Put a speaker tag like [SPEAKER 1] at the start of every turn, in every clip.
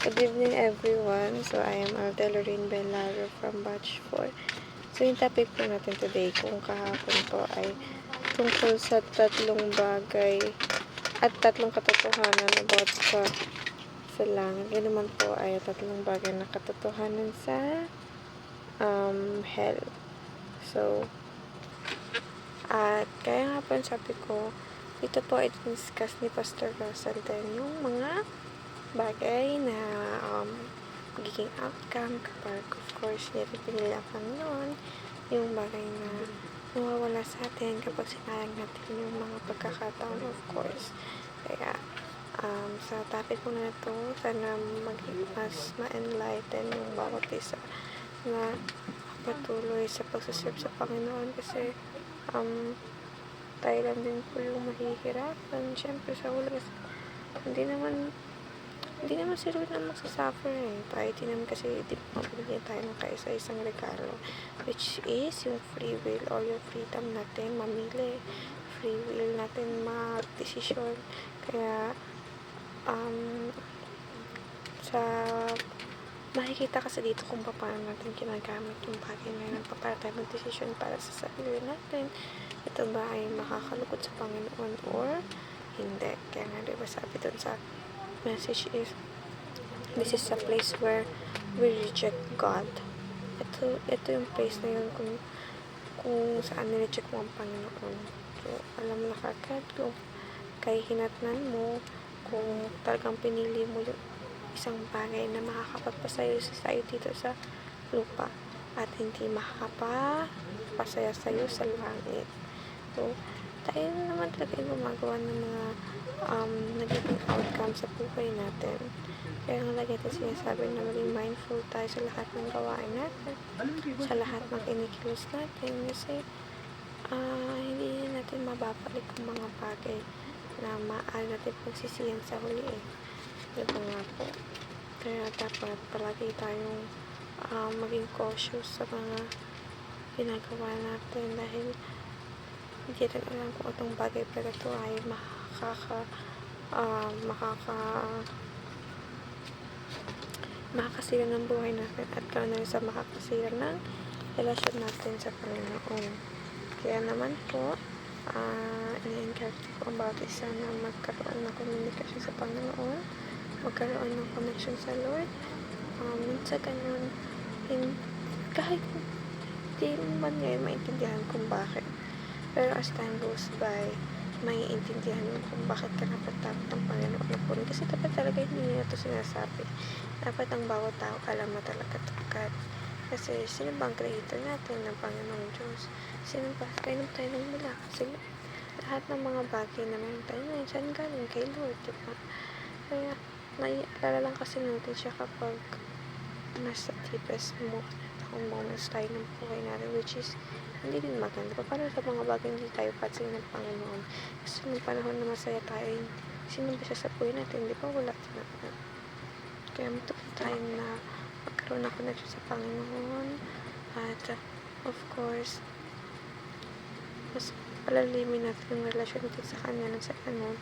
[SPEAKER 1] Good evening everyone. So I am Alda Lorraine Belaro from Batch 4. So yung topic po natin today kung kahapon po ay tungkol sa tatlong bagay at tatlong katotohanan about sa langit. Yan naman po ay tatlong bagay na katotohanan sa hell. So at kaya nga po sabi ko, ito po ay discuss ni Pastor Russell din yung mga bagay na magiging outcome kapag of course nilipin nila Panginoon, yung bagay na nawawala sa atin kapag sinayang natin yung mga pagkakataon of course. Kaya sa topic ko na ito, sana maging mas ma-enlighten yung bawat isa na patuloy sa pagsaserve sa Panginoon kasi tayo lang din po yung mahihirapan. Siyempre sa huli hindi naman si Lord na magsasuffer eh. Tayo din naman kasi mabigyan tayo ng kaisa-isang regalo, which is yung free will or yung freedom natin mamili, free will natin mag-desisyon. Kaya sa makikita kasi dito kung paano natin ginagamit yung bagay na yun para tayo mag-desisyon para sa sarili natin. Ito ba ay makakalugod sa Panginoon or hindi? Kaya nga diba sabi dun sa message is, this is a place where we reject God. Ito yung place na yun kung saan nireject mo ang Panginoon. So, alam mo na kagad kung kay hinatnan mo, kung talagang pinili mo yung isang bagay na makakapagpasaya sa'yo dito sa lupa at hindi makakapasaya sa'yo sa langit. So, tayo naman talaga yung gumagawa ng mga nagiging outcome sa buhay natin. Kaya nga lagi natin sinasabi na maging mindful tayo sa lahat ng gawain natin, sa lahat ng kinikilos natin, kasi hindi natin mababalik ang mga bagay na maaari natin pagsisiyang sa huli eh. Diba nga po? Kaya dapat palagi tayong maging cautious sa mga ginagawa natin dahil hindi natin alam kung itong bagay pero ito ay makakasira ng buhay natin at ganoon na rin sa makakasira ng relasyon natin sa Panginoon. Kaya naman po, ini-encourage ko ang bawat isa na magkaroon ng komunikasyon sa Panginoon, magkaroon ng connection sa Lord. Sa ganun, kahit hindi man ngayon maintindihan kung bakit, pero as time goes by, maiintindihan mo kung bakit karapat-dapat ng Panginoon na punin. Kasi dapat talaga hindi nila ito sinasabi. Dapat ang bawat tao alam na talaga agad. Kasi sino bang creator natin ng Panginoong Diyos? Sino ba? Kailan tayo nang mula? Kasi lahat ng mga bagay na meron tayo ngayon, saan galing? Kay Lord, diba? Kaya, naialala lang kasi natin siya kapag nasa deepest moments tayo ng buhay natin, which is hindi din maganda. Para sa mga bagay hindi tayo patsing ng Panginoon. Kasi nung panahon na masaya tayo, sino ba siya sa buhay natin? Di ba? Wala naman. Kaya matuto tayo na magkaroon ng connection sa Panginoon. At, of course, mas palalimin natin yung relasyon natin sa Kanya nang sa ganun,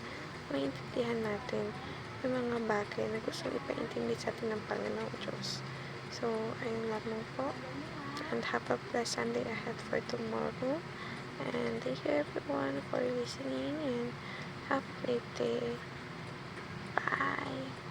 [SPEAKER 1] maintindihan natin yung mga bagay na gusto ipaintindi sa atin ng Panginoong Diyos. So, ayun lamang po. And have a blessed Sunday ahead for tomorrow. And thank you everyone for listening and have a great day. Bye!